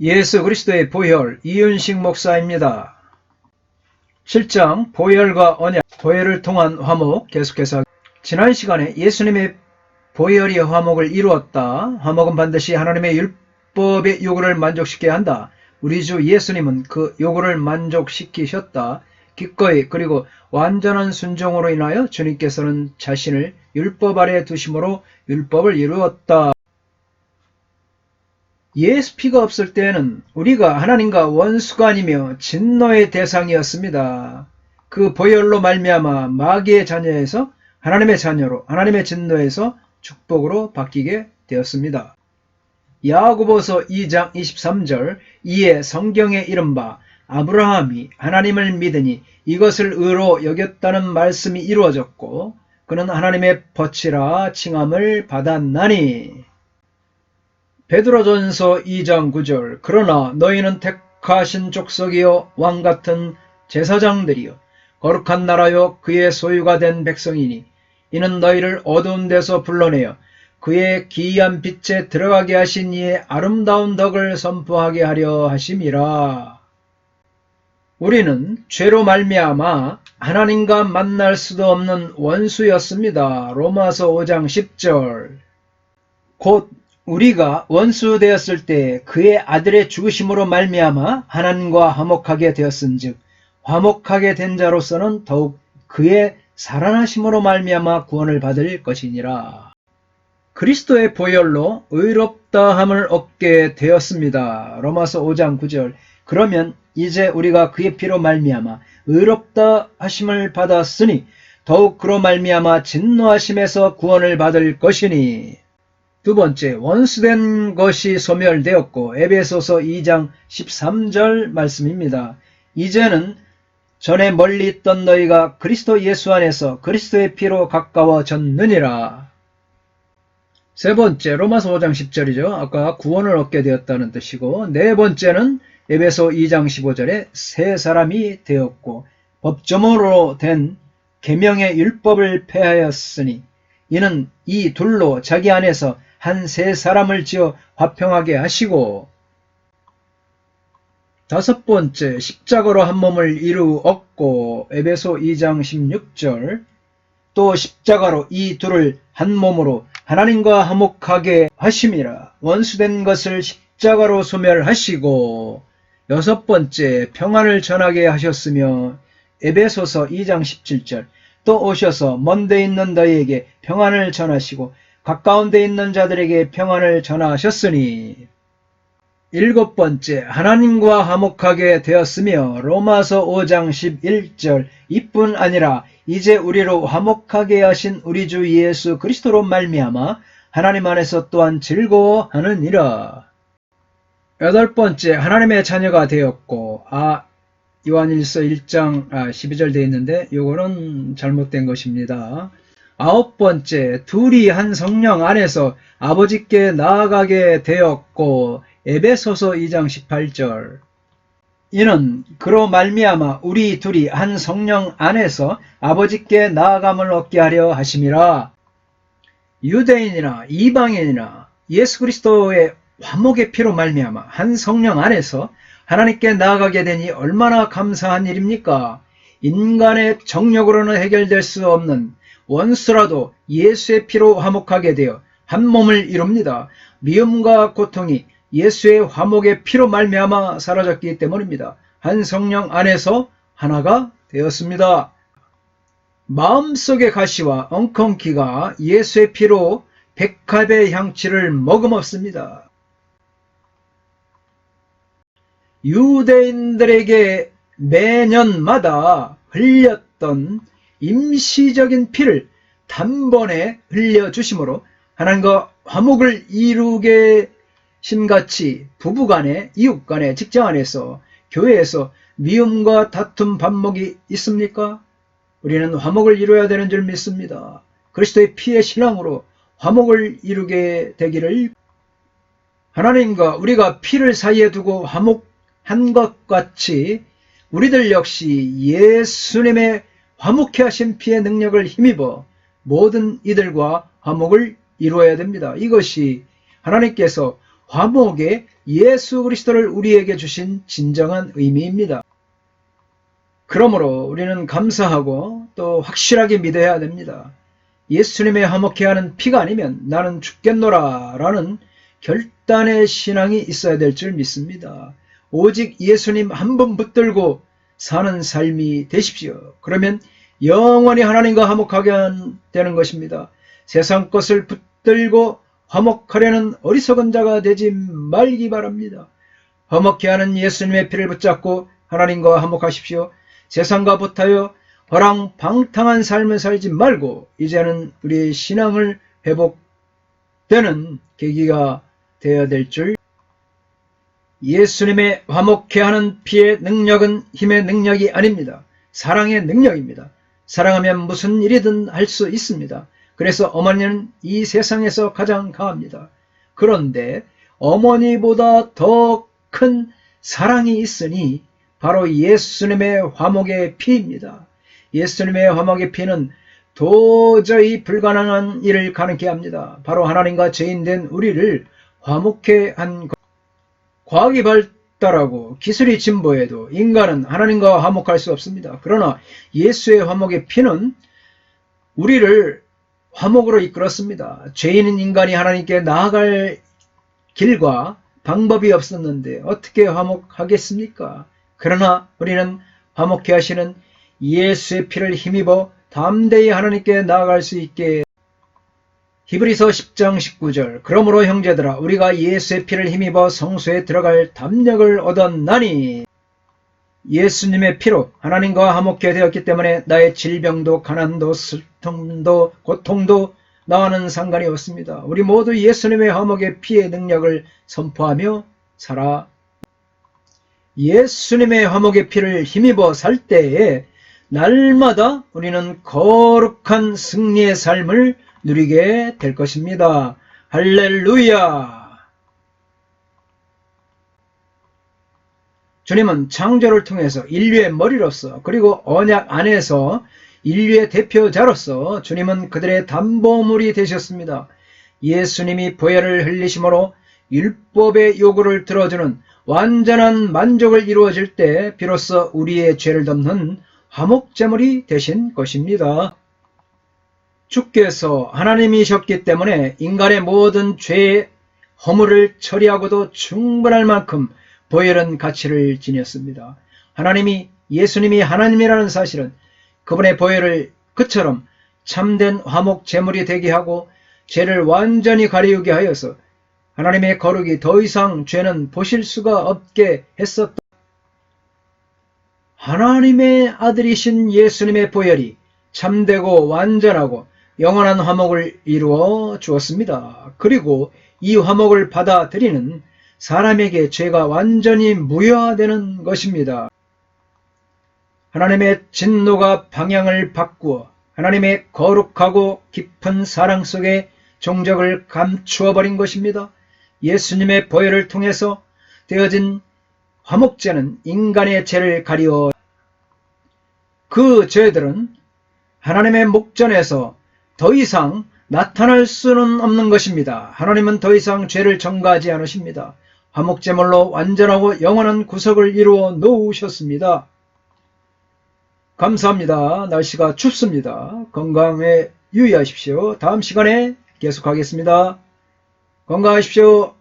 예수 그리스도의 보혈 이윤식 목사입니다. 7장 보혈과 언약, 보혈을 통한 화목 계속해서 지난 시간에 예수님의 보혈이 화목을 이루었다. 화목은 반드시 하나님의 율법의 요구를 만족시켜야 한다. 우리 주 예수님은 그 요구를 만족시키셨다. 기꺼이 그리고 완전한 순종으로 인하여 주님께서는 자신을 율법 아래에 두심으로 율법을 이루었다. 예수 피가 없을 때에는 우리가 하나님과 원수가 아니며 진노의 대상이었습니다. 그 보혈로 말미암아 마귀의 자녀에서 하나님의 자녀로, 하나님의 진노에서 축복으로 바뀌게 되었습니다. 야고보서 2장 23절, 이에 성경에 이른바 아브라함이 하나님을 믿으니 이것을 의로 여겼다는 말씀이 이루어졌고 그는 하나님의 벗이라 칭함을 받았나니. 베드로전서 2장 9절, 그러나 너희는 택하신 족속이요 왕같은 제사장들이요 거룩한 나라요 그의 소유가 된 백성이니 이는 너희를 어두운 데서 불러내어 그의 기이한 빛에 들어가게 하신 이의 아름다운 덕을 선포하게 하려 하심이라. 우리는 죄로 말미암아 하나님과 만날 수도 없는 원수였습니다. 로마서 5장 10절. 곧 우리가 원수 되었을 때 그의 아들의 죽으심으로 말미암아 하나님과 화목하게 되었은즉 화목하게 된 자로서는 더욱 그의 살아나심으로 말미암아 구원을 받을 것이니라. 그리스도의 보혈로 의롭다함을 얻게 되었습니다. 로마서 5장 9절. 그러면 이제 우리가 그의 피로 말미암아 의롭다 하심을 받았으니 더욱 그로 말미암아 진노하심에서 구원을 받을 것이니. 두 번째, 원수된 것이 소멸되었고 에베소서 2장 13절 말씀입니다. 이제는 전에 멀리 있던 너희가 그리스도 예수 안에서 그리스도의 피로 가까워졌느니라. 세 번째, 로마서 5장 10절이죠. 아까 구원을 얻게 되었다는 뜻이고, 네 번째는 에베소 2장 15절에 새 사람이 되었고 법조문으로 된 계명의 율법을 폐하였으니 이는 이 둘로 자기 안에서 한 새 사람을 지어 화평하게 하시고. 다섯 번째, 십자가로 한 몸을 이루었고 에베소 2장 16절, 또 십자가로 이 둘을 한 몸으로 하나님과 화목하게 하심이라. 원수된 것을 십자가로 소멸하시고. 여섯 번째, 평안을 전하게 하셨으며 에베소서 2장 17절, 또 오셔서 먼 데 있는 너희에게 평안을 전하시고 가까운 데 있는 자들에게 평안을 전하셨으니. 일곱 번째, 하나님과 화목하게 되었으며 로마서 5장 11절, 이뿐 아니라 이제 우리로 화목하게 하신 우리 주 예수 그리스도로 말미암아 하나님 안에서 또한 즐거워하느니라. 여덟 번째, 하나님의 자녀가 되었고, 요한일서 1장 12절 되어 있는데 요거는 잘못된 것입니다. 아홉 번째, 둘이 한 성령 안에서 아버지께 나아가게 되었고 에베소서 2장 18절, 이는 그로 말미암아 우리 둘이 한 성령 안에서 아버지께 나아감을 얻게 하려 하심이라. 유대인이나 이방인이나 예수 그리스도의 화목의 피로 말미암아 한 성령 안에서 하나님께 나아가게 되니 얼마나 감사한 일입니까? 인간의 정력으로는 해결될 수 없는 원수라도 예수의 피로 화목하게 되어 한 몸을 이룹니다. 미움과 고통이 예수의 화목의 피로 말미암아 사라졌기 때문입니다. 한 성령 안에서 하나가 되었습니다. 마음속의 가시와 엉겅퀴가 예수의 피로 백합의 향취를 머금었습니다. 유대인들에게 매년마다 흘렸던 임시적인 피를 단번에 흘려주심으로 하나님과 화목을 이루게 신같이 부부간에, 이웃간에, 직장안에서, 교회에서 미움과 다툼, 반목이 있습니까? 우리는 화목을 이루어야 되는 줄 믿습니다. 그리스도의 피의 신앙으로 화목을 이루게 되기를. 하나님과 우리가 피를 사이에 두고 화목한 것 같이 우리들 역시 예수님의 화목케 하신 피의 능력을 힘입어 모든 이들과 화목을 이루어야 됩니다. 이것이 하나님께서 화목의 예수 그리스도를 우리에게 주신 진정한 의미입니다. 그러므로 우리는 감사하고 또 확실하게 믿어야 됩니다. 예수님의 화목케 하는 피가 아니면 나는 죽겠노라 라는 결단의 신앙이 있어야 될 줄 믿습니다. 오직 예수님 한 번 붙들고 사는 삶이 되십시오. 그러면 영원히 하나님과 화목하게 되는 것입니다. 세상 것을 붙들고 화목하려는 어리석은 자가 되지 말기 바랍니다. 화목케 하는 예수님의 피를 붙잡고 하나님과 화목하십시오. 세상과 붙어요 허랑방탕한 삶을 살지 말고 이제는 우리의 신앙을 회복되는 계기가 되어야 될 줄. 예수님의 화목케 하는 피의 능력은 힘의 능력이 아닙니다. 사랑의 능력입니다. 사랑하면 무슨 일이든 할 수 있습니다. 그래서 어머니는 이 세상에서 가장 강합니다. 그런데 어머니보다 더 큰 사랑이 있으니 바로 예수님의 화목의 피입니다. 예수님의 화목의 피는 도저히 불가능한 일을 가능케 합니다. 바로 하나님과 죄인된 우리를 화목케 한 것. 과학이 발달하고 기술이 진보해도 인간은 하나님과 화목할 수 없습니다. 그러나 예수의 화목의 피는 우리를 화목으로 이끌었습니다. 죄인인 인간이 하나님께 나아갈 길과 방법이 없었는데 어떻게 화목하겠습니까? 그러나 우리는 화목케 하시는 예수의 피를 힘입어 담대히 하나님께 나아갈 수 있게. 히브리서 10장 19절 그러므로 형제들아 우리가 예수의 피를 힘입어 성소에 들어갈 담력을 얻었나니. 예수님의 피로 하나님과 화목케 되었기 때문에 나의 질병도 가난도 슬픔도 고통도 나와는 상관이 없습니다. 우리 모두 예수님의 화목의 피의 능력을 선포하며 살아. 예수님의 화목의 피를 힘입어 살 때에 날마다 우리는 거룩한 승리의 삶을 누리게 될 것입니다. 할렐루야! 주님은 창조를 통해서 인류의 머리로서 그리고 언약 안에서 인류의 대표자로서 주님은 그들의 담보물이 되셨습니다. 예수님이 보혈을 흘리심으로 율법의 요구를 들어주는 완전한 만족을 이루어질 때 비로소 우리의 죄를 덮는 화목제물이 되신 것입니다. 주께서 하나님이셨기 때문에 인간의 모든 죄의 허물을 처리하고도 충분할 만큼 보혈은 가치를 지녔습니다. 예수님이 하나님이라는 사실은 그분의 보혈을 그처럼 참된 화목 제물이 되게 하고 죄를 완전히 가리우게 하여서 하나님의 거룩이 더 이상 죄는 보실 수가 없게 했었다. 하나님의 아들이신 예수님의 보혈이 참되고 완전하고 영원한 화목을 이루어 주었습니다. 그리고 이 화목을 받아들이는 사람에게 죄가 완전히 무효화되는 것입니다. 하나님의 진노가 방향을 바꾸어 하나님의 거룩하고 깊은 사랑 속에 종적을 감추어 버린 것입니다. 예수님의 보혈을 통해서 되어진 화목제는 인간의 죄를 가리워 그 죄들은 하나님의 목전에서 더 이상 나타날 수는 없는 것입니다. 하나님은 더 이상 죄를 전가하지 않으십니다. 화목제물로 완전하고 영원한 구속을 이루어 놓으셨습니다. 감사합니다. 날씨가 춥습니다. 건강에 유의하십시오. 다음 시간에 계속하겠습니다. 건강하십시오.